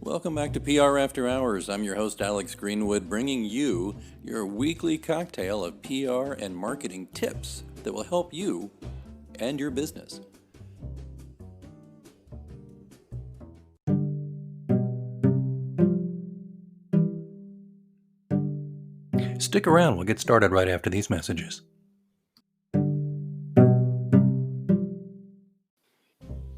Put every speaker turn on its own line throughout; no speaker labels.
Welcome back to PR After Hours. I'm your host, Alex Greenwood, bringing you your weekly cocktail of PR and marketing tips that will help you and your business. Stick around, we'll get started right after these messages.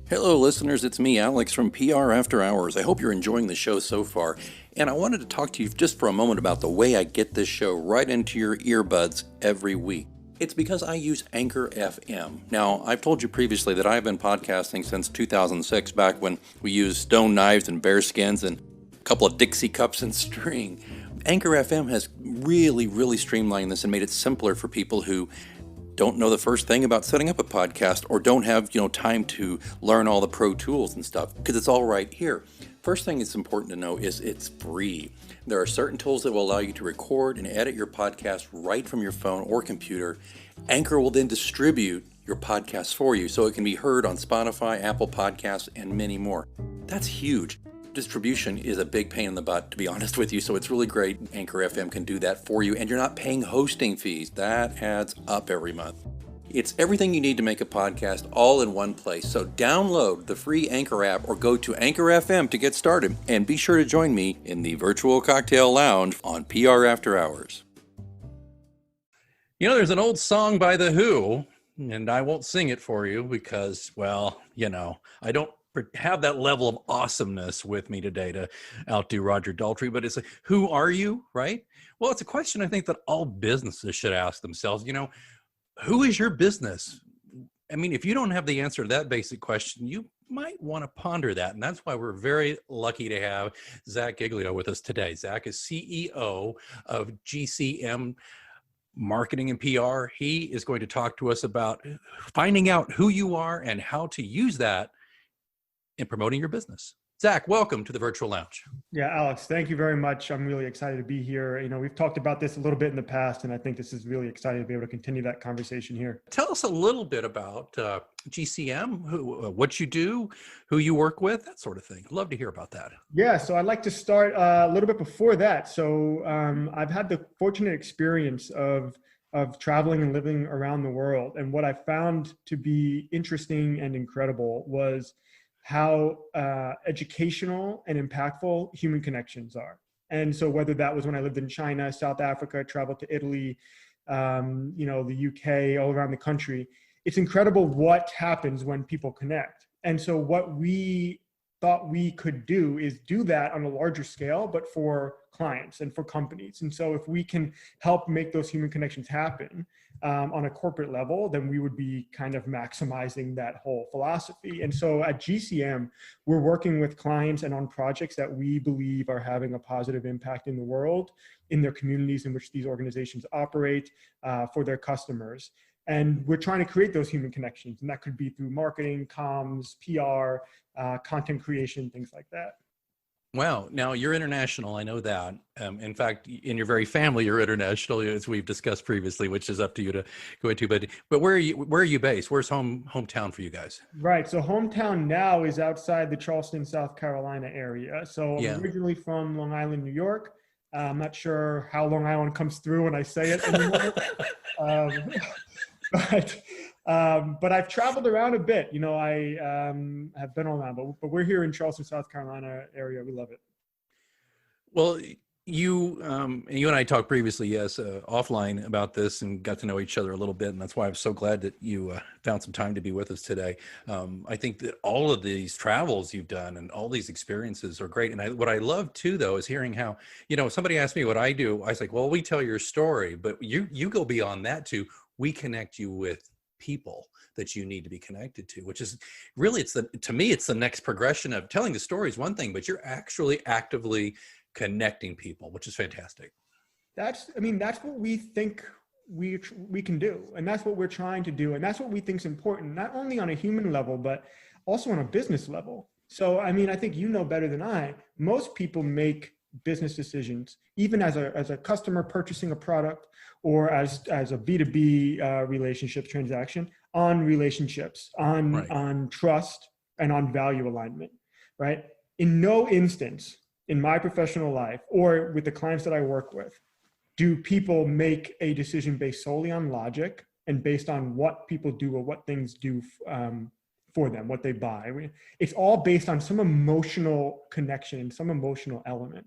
Hello, listeners. It's me, Alex, from PR After Hours. I hope you're enjoying the show so far. And I wanted to talk to you just for a moment about the way I get this show right into your earbuds every week. It's because I use Anchor FM. Now, I've told you previously that I've been podcasting since 2006, back when we used stone knives and bear skins and a couple of Dixie cups and string. Anchor FM has really streamlined this and made it simpler for people who don't know the first thing about setting up a podcast or don't have, time to learn all the pro tools and stuff, because it's all right here. First thing it's important to know is it's free. There are certain tools that will allow you to record and edit your podcast right from your phone or computer. Anchor will then distribute your podcast for you so it can be heard on Spotify, Apple Podcasts, and many more. That's huge. Distribution is a big pain in the butt, to be honest with you, so it's really great Anchor FM can do that for you, and you're not paying hosting fees. That adds up every month. It's everything you need to make a podcast all in one place, so download the free Anchor app or go to Anchor FM to get started, and be sure to join me in the virtual cocktail lounge on PR After Hours. There's an old song by The Who, and I won't sing it for you because, I don't have that level of awesomeness with me today to outdo Roger Daltrey, but it's like, who are you, right? Well, it's a question I think that all businesses should ask themselves. Who is your business? I mean, if you don't have the answer to that basic question, you might want to ponder that. And that's why we're very lucky to have Zach Giglio with us today. Zach is CEO of GCM Marketing and PR. He is going to talk to us about finding out who you are and how to use that in promoting your business. Zach, welcome to the Virtual Lounge.
Yeah, Alex, thank you very much. I'm really excited to be here. We've talked about this a little bit in the past, and I think this is really exciting to be able to continue that conversation here.
Tell us a little bit about GCM, what you do, who you work with, that sort of thing. I'd love to hear about that.
Yeah, so I'd like to start a little bit before that. So I've had the fortunate experience of traveling and living around the world. And what I found to be interesting and incredible was how educational and impactful human connections are. And so whether that was when I lived in China, South Africa, traveled to Italy, the UK, all around the country, it's incredible what happens when people connect. And so what we thought we could do is do that on a larger scale, but for clients and for companies. And so if we can help make those human connections happen on a corporate level, then we would be kind of maximizing that whole philosophy. And so at GCM, we're working with clients and on projects that we believe are having a positive impact in the world, in their communities in which these organizations operate, for their customers. And we're trying to create those human connections. And that could be through marketing, comms, PR, content creation, things like that.
Wow. Now you're international. I know that. In fact, in your very family, you're international, as we've discussed previously, which is up to you to go into. But where are you based? Where's hometown for you guys?
Right. So hometown now is outside the Charleston, South Carolina area. So I'm originally from Long Island, New York. I'm not sure how Long Island comes through when I say it anymore. But I've traveled around a bit. I have been around, but we're here in Charleston, South Carolina area. We love it.
Well, you and I talked previously, offline about this and got to know each other a little bit. And that's why I'm so glad that you found some time to be with us today. I think that all of these travels you've done and all these experiences are great. And what I love too, though, is hearing how, somebody asked me what I do. I was like, well, we tell your story, but you go beyond that too. We connect you with people that you need to be connected to, which is really, to me, it's the next progression of telling the story is one thing, but you're actually actively connecting people, which is fantastic.
That's what we think we can do. And that's what we're trying to do. And that's what we think is important, not only on a human level, but also on a business level. So, I think better than I, most people make business decisions, even as a customer purchasing a product or as a B2B relationship transaction, on relationships, on trust, and on value alignment, right? in no instance in my professional life or with the clients that I work with, do people make a decision based solely on logic and based on what people do or what things do for them, what they buy. It's all based on some emotional connection and some emotional element.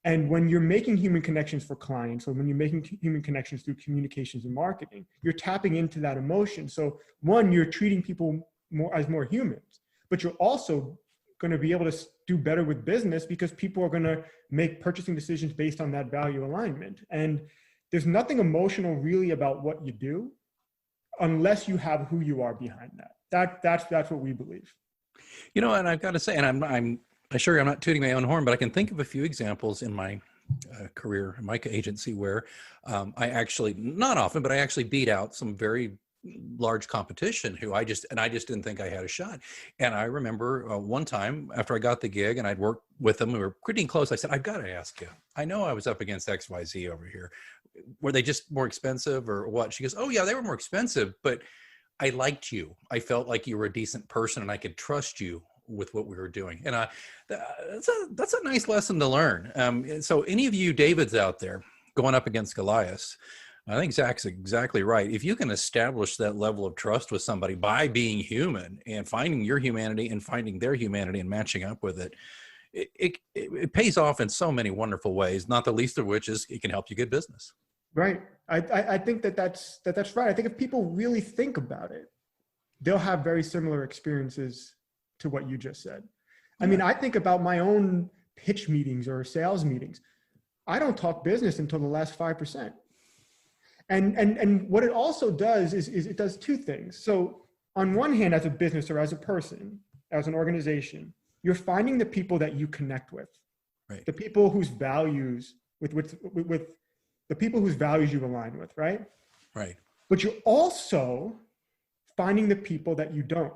And when you're making human connections for clients, or when you're making human connections through communications and marketing, you're tapping into that emotion. So one, you're treating people more humans, but you're also going to be able to do better with business because people are going to make purchasing decisions based on that value alignment. And there's nothing emotional really about what you do unless you have who you are behind that. That's what we believe.
You know, and I've got to say, and I'm sure I'm not tooting my own horn, but I can think of a few examples in my career, in my agency, where I actually, not often, but I actually beat out some very large competition who I just didn't think I had a shot. And I remember one time after I got the gig and I'd worked with them, we were pretty close. I said, I've got to ask you, I know I was up against XYZ over here. Were they just more expensive or what? She goes, oh yeah, they were more expensive, but I liked you. I felt like you were a decent person and I could trust you with what we were doing. And that's a nice lesson to learn. So any of you Davids out there going up against Goliath, I think Zach's exactly right. If you can establish that level of trust with somebody by being human and finding your humanity and finding their humanity and matching up with it, it pays off in so many wonderful ways, not the least of which is it can help you get business.
Right. I think that's right. I think if people really think about it, they'll have very similar experiences to what you just said. I mean, I think about my own pitch meetings or sales meetings. I don't talk business until the last 5%. And what it also does is it does two things. So on one hand, as a business or as a person, as an organization, you're finding the people that you connect with,
right?
The people whose values with the people whose values you align with, right?
Right.
But you're also finding the people that you don't.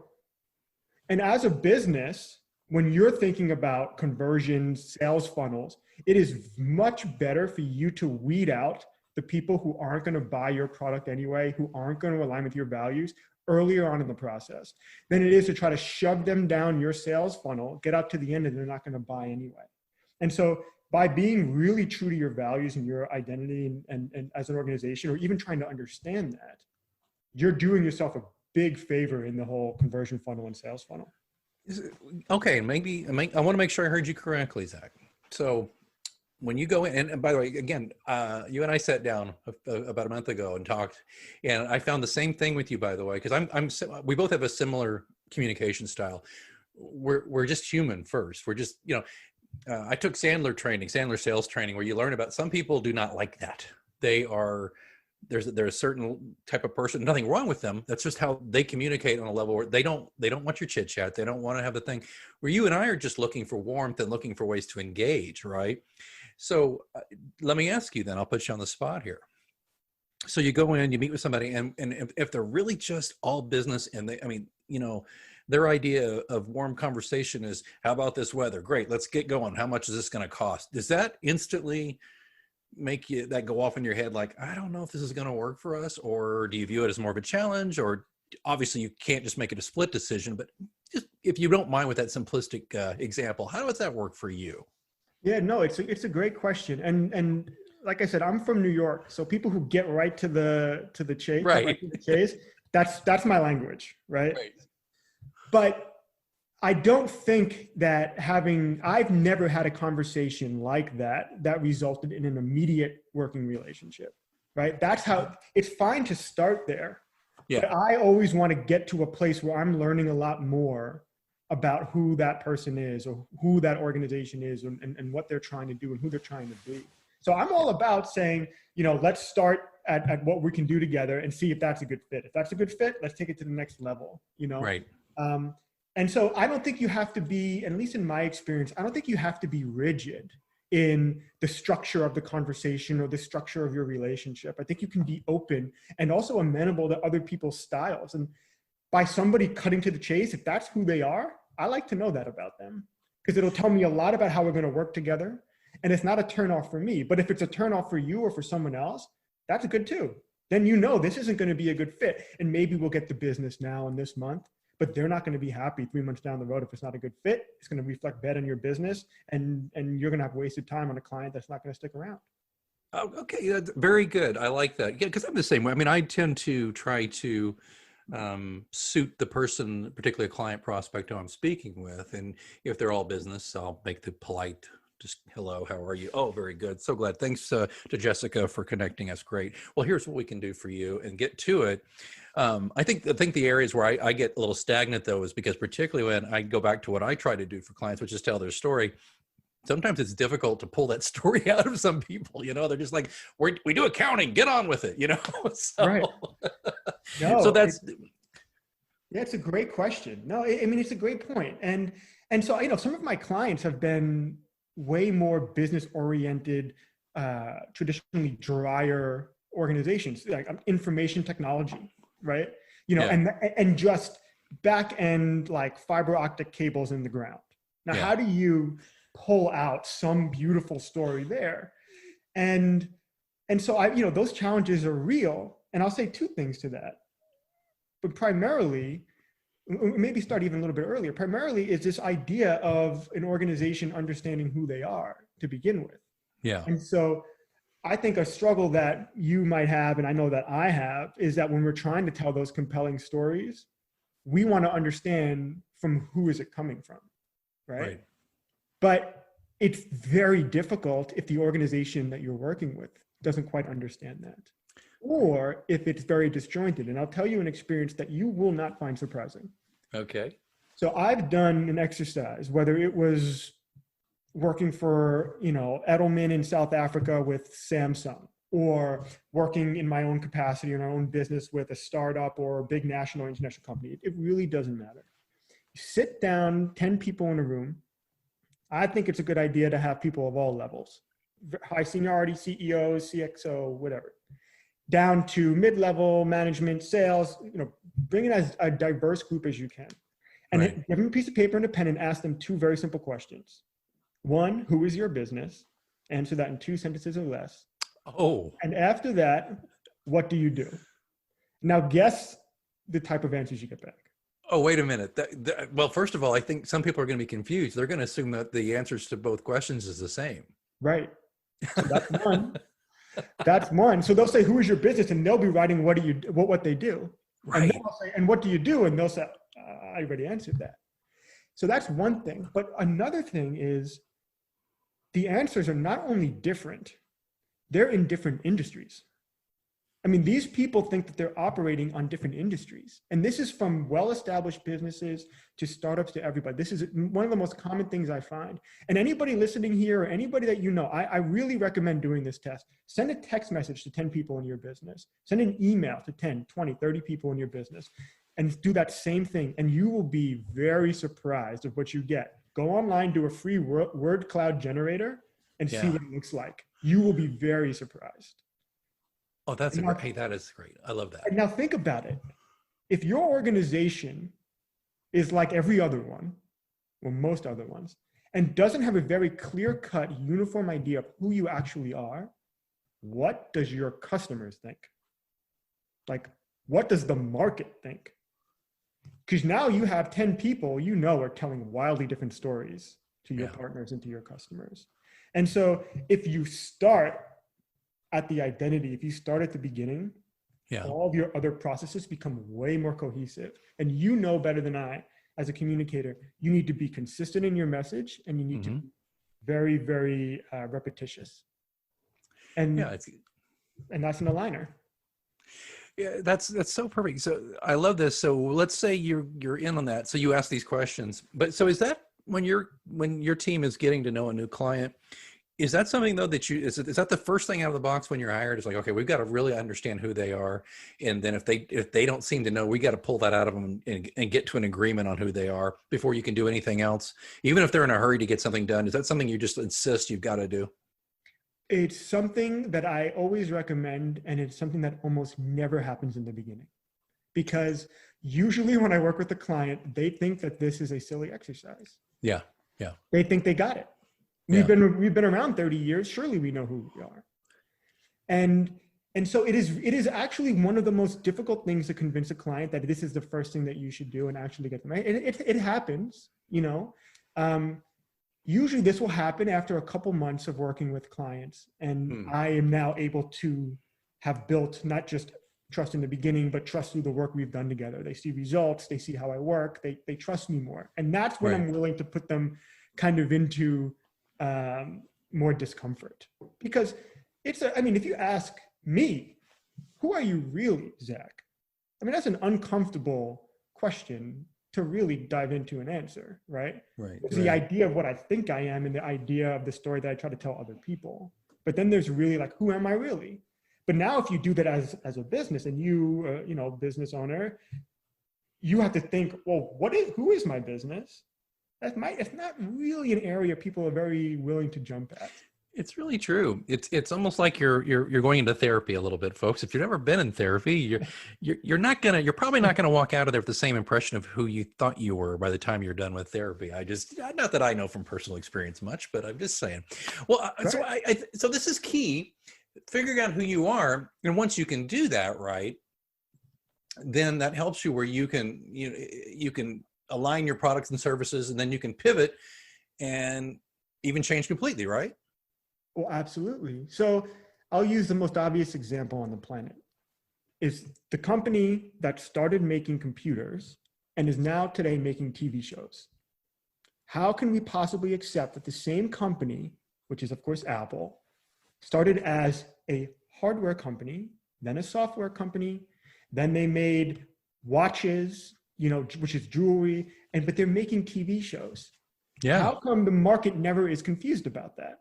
And as a business, when you're thinking about conversions, sales funnels, it is much better for you to weed out the people who aren't going to buy your product anyway, who aren't going to align with your values earlier on in the process than it is to try to shove them down your sales funnel, get up to the end and they're not going to buy anyway. And so by being really true to your values and your identity and as an organization, or even trying to understand that, you're doing yourself a big favor in the whole conversion funnel and sales funnel.
Okay, I want to make sure I heard you correctly, Zach. So when you go in, and by the way, again, you and I sat down about a month ago and talked, and I found the same thing with you, by the way, because we both have a similar communication style. We're just human first. We're just, I took Sandler sales training, where you learn about some people do not like that. There's a certain type of person, nothing wrong with them. That's just how they communicate on a level where they don't want your chit chat. They don't want to have the thing where you and I are just looking for warmth and looking for ways to engage. Right. So let me ask you then, I'll put you on the spot here. So you go in, you meet with somebody, and if they're really just all business and their idea of warm conversation is, how about this weather? Great, let's get going. How much is this going to cost? Does that instantly make that go off in your head like, I don't know if this is going to work for us? Or do you view it as more of a challenge? Or obviously you can't just make it a split decision, but just, if you don't mind with that simplistic example, how does that work for you?
Yeah, no, it's a great question. And like I said, I'm from New York. So people who get right to the chase,
right.
That's my language. Right. But I don't think that I've never had a conversation like that resulted in an immediate working relationship, right? That's how it's fine to start there. Yeah. But I always want to get to a place where I'm learning a lot more about who that person is or who that organization is and what they're trying to do and who they're trying to be. So I'm all about saying, let's start at what we can do together and see if that's a good fit. If that's a good fit, let's take it to the next level, Right. And so I don't think you have to be, at least in my experience, I don't think you have to be rigid in the structure of the conversation or the structure of your relationship. I think you can be open and also amenable to other people's styles. And by somebody cutting to the chase, if that's who they are, I like to know that about them because it'll tell me a lot about how we're going to work together. And it's not a turnoff for me, but if it's a turnoff for you or for someone else, that's good too. Then this isn't going to be a good fit. And maybe we'll get the business now in this month. but they're not going to be happy 3 months down the road if it's not a good fit. It's going to reflect bad on your business, and you're going to have wasted time on a client that's not going to stick around.
Oh, okay, that's very good. I like that. Yeah, because I'm the same way. I mean, I tend to try to suit the person, particularly a client prospect who I'm speaking with. And if they're all business, I'll make the polite, just hello, how are you? Oh, very good. So glad. Thanks to Jessica for connecting us. Great. Well, here's what we can do for you and get to it. I think the areas where I get a little stagnant though is because particularly when I go back to what I try to do for clients, which is tell their story. Sometimes it's difficult to pull that story out of some people, they're just like, we do accounting, get on with it, so,
Right. No,
so that's,
yeah, it's a great question. No, I mean, it's a great point. And so, some of my clients have been way more business oriented, traditionally drier organizations, like information technology, right? And just back end, like fiber optic cables in the ground. Now, how do you pull out some beautiful story there? And so those challenges are real. And I'll say two things to that. But primarily, maybe start even a little bit earlier, primarily is this idea of an organization understanding who they are to begin with.
Yeah.
And so I think a struggle that you might have, and I know that I have, is that when we're trying to tell those compelling stories, we want to understand from who is it coming from, right? But it's very difficult if the organization that you're working with doesn't quite understand that, or if it's very disjointed. And I'll tell you an experience that you will not find surprising.
Okay.
So I've done an exercise, whether it was working for, Edelman in South Africa with Samsung, or working in my own capacity in our own business with a startup or a big national or international company. It really doesn't matter. You sit down, 10 people in a room. I think it's a good idea to have people of all levels, high seniority, CEOs, CXO, whatever, down to mid-level management, sales, bring in as a diverse group as you can. And give them a piece of paper and a pen and ask them two very simple questions. One, who is your business? Answer that in 2 sentences or less.
Oh.
And after that, what do you do? Now guess the type of answers you get back.
Oh, wait a minute. Well, first of all, I think some people are going to be confused. They're going to assume that the answers to both questions is the same.
Right. So that's one. That's one. So they'll say, who is your business? And they'll be writing, what they do.
Right.
And then I'll say, and what do you do? And they'll say, I already answered that. So that's one thing. But another thing is the answers are not only different, they're in different industries. I mean, these people think that they're operating on different industries. And this is from well-established businesses to startups to everybody. This is one of the most common things I find. And anybody listening here or anybody that I really recommend doing this test. Send a text message to 10 people in your business. Send an email to 10, 20, 30 people in your business. And do that same thing. And you will be very surprised of what you get. Go online, do a free word cloud generator and see what it looks like. You will be very surprised.
Oh, that is great. I love that.
And now think about it. If your organization is like every other one, or most other ones, and doesn't have a very clear-cut, uniform idea of who you actually are, what does your customers think? Like, what does the market think? Because now you have 10 people are telling wildly different stories to your partners and to your customers. And so if you start at the identity, if you start at the beginning, all of your other processes become way more cohesive. And better than I, as a communicator, you need to be consistent in your message, and you need to be very, very repetitious. And that's an aligner.
Yeah, that's so perfect. So I love this. So let's say you're in on that. So you ask these questions. But so is that when your team is getting to know a new client, is that something though that is that the first thing out of the box when you're hired? Is like, okay, we've got to really understand who they are, and then if they don't seem to know, we got to pull that out of them and get to an agreement on who they are before you can do anything else, even if they're in a hurry to get something done. Is that something you just insist you've got to do?
It's something that I always recommend, and it's something that almost never happens in the beginning. Because usually when I work with a client, they think that this is a silly exercise.
Yeah.
They think they got it. We've been around 30 years. Surely we know who we are. And And so it is actually one of the most difficult things to convince a client that this is the first thing that you should do and actually get them right. It happens, you know. Usually this will happen after a couple months of working with clients. And I am now able to have built not just trust in the beginning, but trust through the work we've done together. They see results, they see how I work, they trust me more. And that's when I'm willing to put them kind of into more discomfort. Because if you ask me, who are you really, Zach? I mean, that's an uncomfortable question to really dive into and answer, right? It's the idea of what I think I am and the idea of the story that I try to tell other people. But then there's really like, who am I really? But now if you do that as a business and you, business owner, you have to think, well, who is my business? It's not really an area people are very willing to jump at.
It's really true. It's almost like you're going into therapy a little bit, folks. If you've never been in therapy, you're probably not gonna walk out of there with the same impression of who you thought you were by the time you're done with therapy. Not that I know from personal experience much, but I'm just saying. Well, so this is key, figuring out who you are, and once you can do that right, then that helps you where you can align your products and services, and then you can pivot and even change completely, right?
Well, absolutely. So I'll use the most obvious example on the planet. Is the company that started making computers and is now today making TV shows. How can we possibly accept that the same company, which is of course Apple, started as a hardware company, then a software company, then they made watches, which is jewelry, but they're making TV shows. Yeah. How come the market never is confused about that?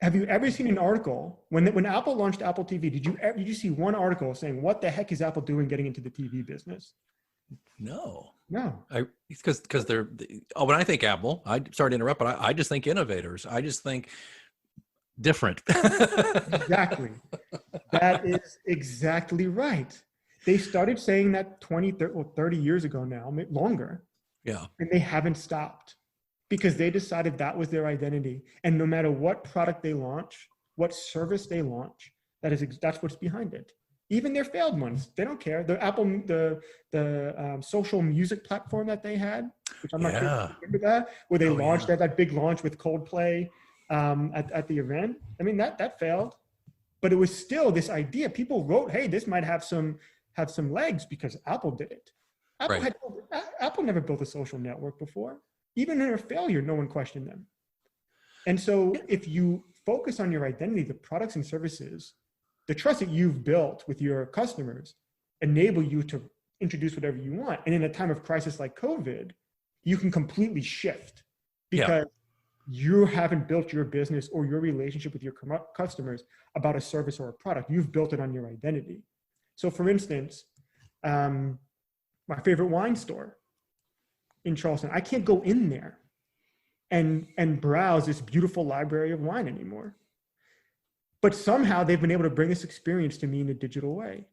Have you ever seen an article when Apple launched Apple TV? Did you see one article saying what the heck is Apple doing getting into the TV business?
No.
Because
when I think Apple, sorry to interrupt, but I just think innovators. I just think different.
Exactly. That is exactly right. They started saying that 30 years ago now, longer.
Yeah.
And they haven't stopped. Because they decided that was their identity. And no matter what product they launch, what service they launch, that's what's behind it. Even their failed ones, they don't care. The social music platform that they had, which I'm not sure if you remember that, where they launched that big launch with Coldplay at the event. I mean, that failed. But it was still this idea. People wrote, hey, this might have some legs because Apple did it. Apple never built a social network before. Even in their failure, no one questioned them. And so if you focus on your identity, the products and services, the trust that you've built with your customers enable you to introduce whatever you want. And in a time of crisis like COVID, you can completely shift because you haven't built your business or your relationship with your customers about a service or a product. You've built it on your identity. So for instance, my favorite wine store in Charleston, I can't go in there and browse this beautiful library of wine anymore. But somehow they've been able to bring this experience to me in a digital way.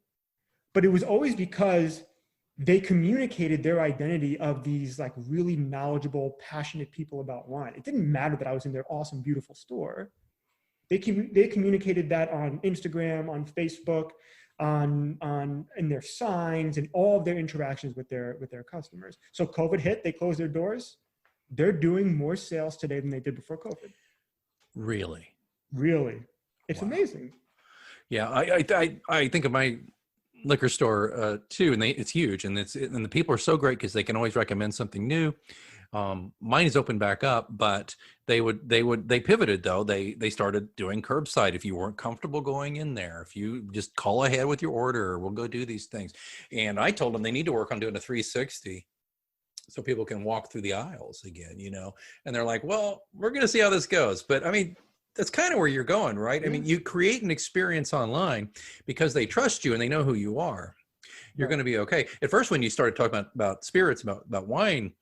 But it was always because they communicated their identity of these like really knowledgeable, passionate people about wine. It didn't matter that I was in their awesome, beautiful store. They communicated that on Instagram, on Facebook, in their signs and all of their interactions with their customers. So COVID hit, they closed their doors. They're doing more sales today than they did before COVID.
Really?
It's amazing.
Yeah. I think of my liquor store too, and it's huge, and the people are so great because they can always recommend something new. Mine is open back up, but they pivoted though. They started doing curbside. If you weren't comfortable going in there, if you just call ahead with your order, we'll go do these things. And I told them they need to work on doing a 360 so people can walk through the aisles again, and they're like, well, we're going to see how this goes. But I mean, that's kind of where you're going, right? I mean, you create an experience online because they trust you and they know who you are. You're going to be okay. At first, when you started talking about spirits, about wine,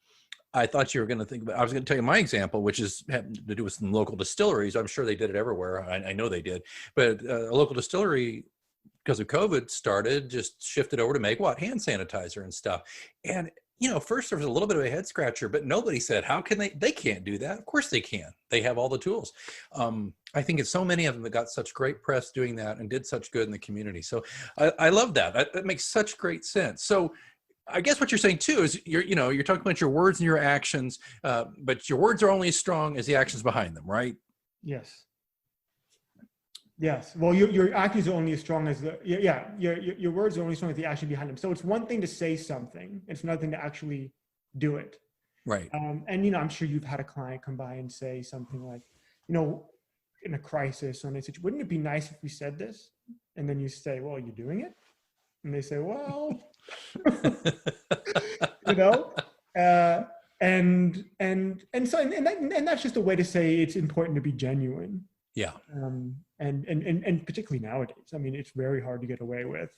I thought you were going to think about, I was going to tell you my example, which had to do with some local distilleries. I'm sure they did it everywhere. I know they did. But a local distillery, because of COVID, shifted over to make hand sanitizer and stuff. And First there was a little bit of a head scratcher, but nobody said, how can they can't do that. Of course they can. They have all the tools. I think it's so many of them that got such great press doing that and did such good in the community. So I love that. That makes such great sense. So I guess what you're saying too is you're talking about your words and your actions, but your words are only as strong as the actions behind them, right?
Yes. Yes. Well, your actions are only as strong as your words are only as strong as the action behind them. So it's one thing to say something. It's another thing to actually do it.
Right.
And, I'm sure you've had a client come by and say something like, in a crisis or in a situation, wouldn't it be nice if we said this? And then you say, well, are you doing it? And they say, well, and that's just a way to say it's important to be genuine.
Yeah.
And particularly nowadays, I mean, it's very hard to get away with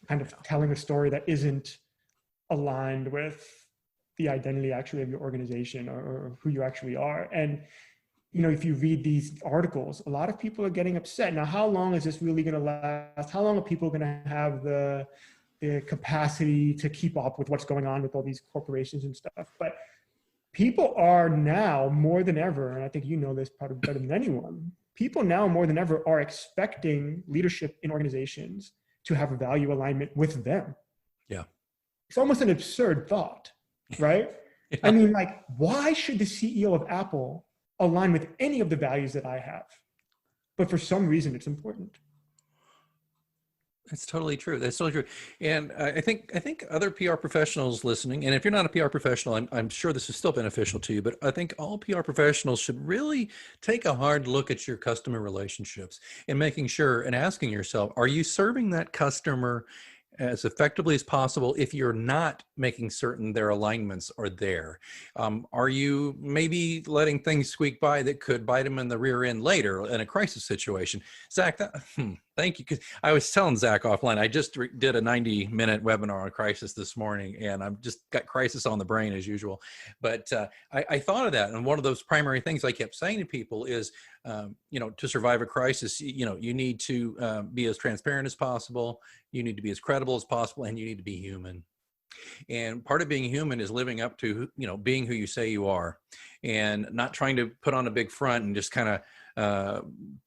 kind of telling a story that isn't aligned with the identity actually of your organization or who you actually are. And, if you read these articles, a lot of people are getting upset. Now, how long is this really going to last? How long are people going to have the capacity to keep up with what's going on with all these corporations and stuff? But people are now more than ever, and I think you know this probably better than anyone, people now more than ever are expecting leadership in organizations to have a value alignment with them.
Yeah.
It's almost an absurd thought, right? Yeah. I mean, like, why should the CEO of Apple align with any of the values that I have? But for some reason, it's important.
That's totally true. That's totally true. And I think other PR professionals listening, and if you're not a PR professional, I'm sure this is still beneficial to you, but I think all PR professionals should really take a hard look at your customer relationships and making sure and asking yourself, are you serving that customer as effectively as possible if you're not making certain their alignments are there? Are you maybe letting things squeak by that could bite them in the rear end later in a crisis situation? Zach, thank you. Because I was telling Zach offline, I just did a 90-minute webinar on crisis this morning, and I've just got crisis on the brain as usual. But I thought of that, and one of those primary things I kept saying to people is, to survive a crisis, you need to be as transparent as possible. You need to be as credible as possible, and you need to be human. And part of being human is living up to, being who you say you are, and not trying to put on a big front and just kind of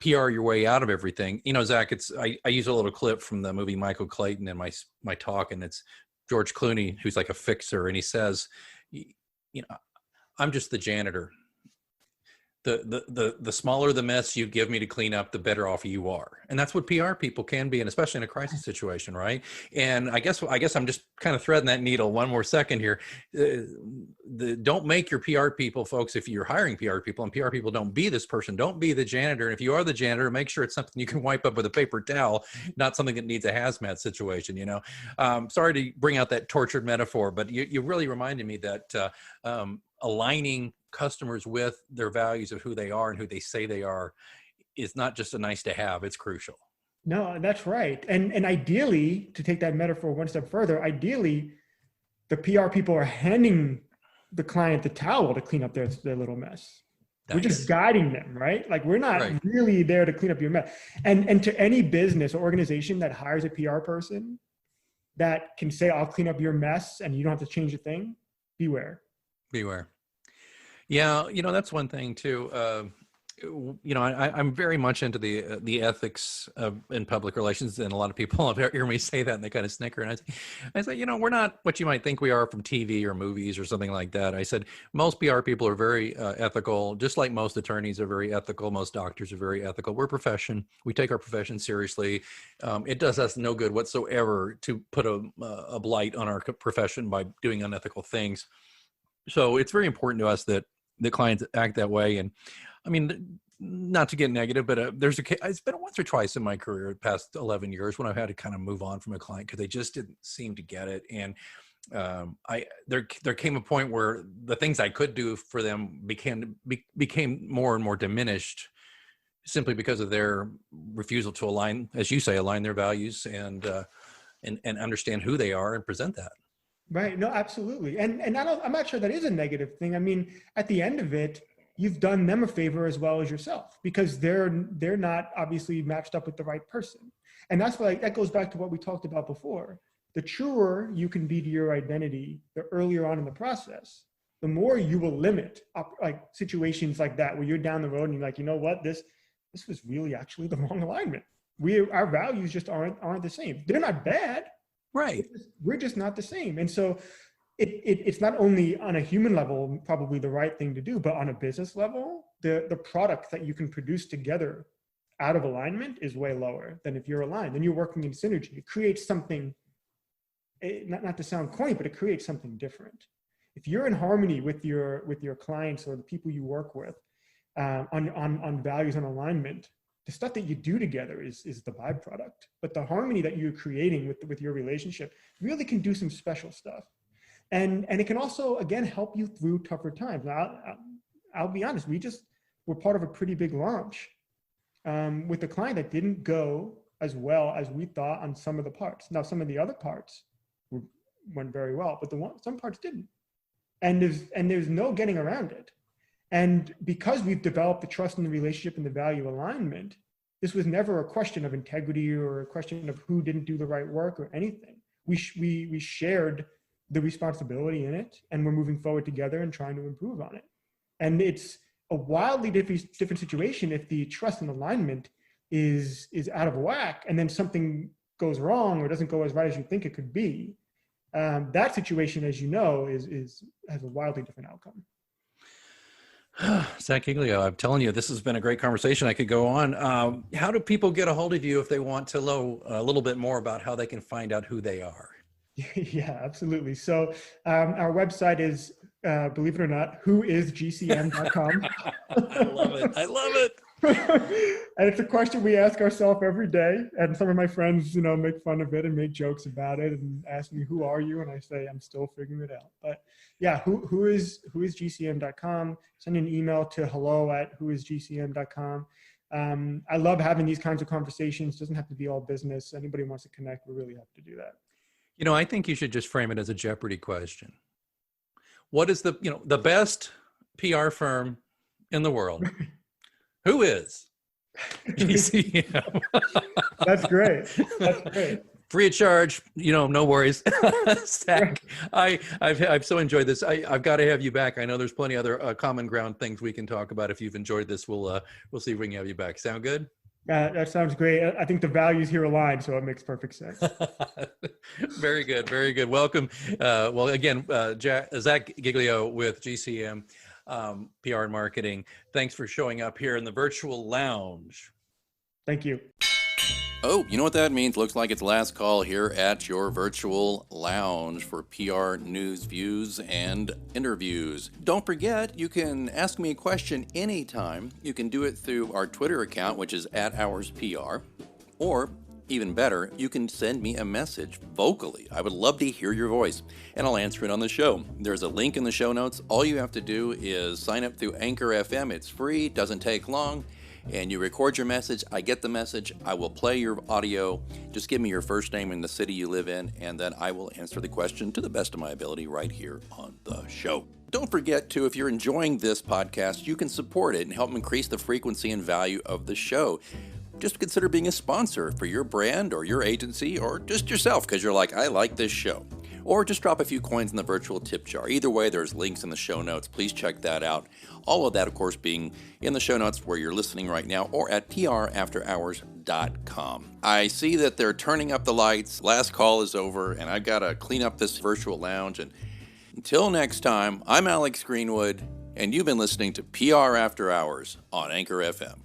PR your way out of everything. Zach, I use a little clip from the movie Michael Clayton in my talk, and it's George Clooney, who's like a fixer, and he says, I'm just the janitor. The smaller the mess you give me to clean up, the better off you are. And that's what PR people can be, and especially in a crisis situation, right? And I guess I'm just kind of threading that needle one more second here. Don't make your PR people, folks, if you're hiring PR people, and PR people, don't be this person. Don't be the janitor. And if you are the janitor, make sure it's something you can wipe up with a paper towel, not something that needs a hazmat situation, Sorry to bring out that tortured metaphor, but you really reminded me that aligning customers with their values of who they are and who they say they are is not just a nice to have, it's crucial.
No, that's right. And ideally, to take that metaphor one step further, ideally, the PR people are handing the client the towel to clean up their little mess. Nice. We're just guiding them, right? Like, we're not really there to clean up your mess. And to any business or organization that hires a PR person that can say, I'll clean up your mess and you don't have to change a thing, beware.
Beware. Yeah, that's one thing too. I'm very much into the ethics in public relations, and a lot of people hear me say that and they kind of snicker. And I say, we're not what you might think we are from TV or movies or something like that. I said most PR people are very ethical, just like most attorneys are very ethical. Most doctors are very ethical. We're a profession. We take our profession seriously. It does us no good whatsoever to put a blight on our profession by doing unethical things. So it's very important to us that the clients act that way. And I mean, not to get negative, but it's been once or twice in my career, the past 11 years, when I've had to kind of move on from a client because they just didn't seem to get it. And there came a point where the things I could do for them became more and more diminished, simply because of their refusal to align, as you say, align their values and understand who they are and present that.
Right. No, absolutely. And I'm not sure that is a negative thing. I mean, at the end of it, you've done them a favor as well as yourself, because they're not obviously matched up with the right person. And that's why that goes back to what we talked about before. the truer you can be to your identity the earlier on in the process, the more you will limit like situations like that where you're down the road and you're like, you know what, this was really actually the wrong alignment. Our values just aren't the same. They're not bad.
Right.
We're just not the same. And so it's not only on a human level probably the right thing to do, but on a business level, the product that you can produce together out of alignment is way lower than if you're aligned. Then you're working in synergy. It creates something, not to sound corny, but it creates something different. If you're in harmony with your clients or the people you work with on values and alignment, the stuff that you do together is the byproduct. But the harmony that you're creating with your relationship really can do some special stuff. And it can also, again, help you through tougher times. Now, I'll be honest, we're part of a pretty big launch with a client that didn't go as well as we thought on some of the parts. Now, some of the other parts went very well, but some parts didn't. And there's no getting around it. And because we've developed the trust in the relationship and the value alignment, this was never a question of integrity or a question of who didn't do the right work or anything. We shared the responsibility in it, and we're moving forward together and trying to improve on it. And it's a wildly different situation if the trust and alignment is out of whack, and then something goes wrong or doesn't go as right as you think it could be. That situation, as you know, has a wildly different outcome.
Zach Giglio, I'm telling you, this has been a great conversation. I could go on. How do people get a hold of you if they want to know a little bit more about how they can find out who they are?
Yeah, absolutely. So our website is, believe it or not, whoisgcm.com. I love it. And it's a question we ask ourselves every day. And some of my friends, make fun of it and make jokes about it and ask me, who are you? And I say, I'm still figuring it out. But yeah, whoisgcm.com. Send an email to hello@whoisgcm.com. I love having these kinds of conversations. It doesn't have to be all business. Anybody wants to connect, we're really happy to do that.
I think you should just frame it as a Jeopardy question. What is the best PR firm in the world? Who is GCM?
That's great.
Free of charge, no worries. Zach, I've so enjoyed this. I've got to have you back. I know there's plenty other common ground things we can talk about. If you've enjoyed this, we'll see if we can have you back. Sound good? That
sounds great. I think the values here align, so it makes perfect sense.
Very good. Very good. Welcome. Well, again, Zach Giglio with GCM PR and Marketing. Thanks for showing up here in the virtual lounge.
Thank you.
Oh, you know what that means? Looks like it's last call here at your virtual lounge for PR news, views, and interviews. Don't forget, you can ask me a question anytime. You can do it through our Twitter account, which is @HoursPR, or even better, you can send me a message vocally. I would love to hear your voice, and I'll answer it on the show. There's a link in the show notes. All you have to do is sign up through Anchor FM. It's free, doesn't take long. And you record your message, I get the message, I will play your audio, just give me your first name and the city you live in, and then I will answer the question to the best of my ability right here on the show. Don't forget to, if you're enjoying this podcast, you can support it and help increase the frequency and value of the show. Just consider being a sponsor for your brand or your agency or just yourself because you're like, I like this show. Or just drop a few coins in the virtual tip jar. Either way, there's links in the show notes. Please check that out. All of that, of course, being in the show notes where you're listening right now or at prafterhours.com. I see that they're turning up the lights. Last call is over, and I've got to clean up this virtual lounge. And until next time, I'm Alex Greenwood, and you've been listening to PR After Hours on Anchor FM.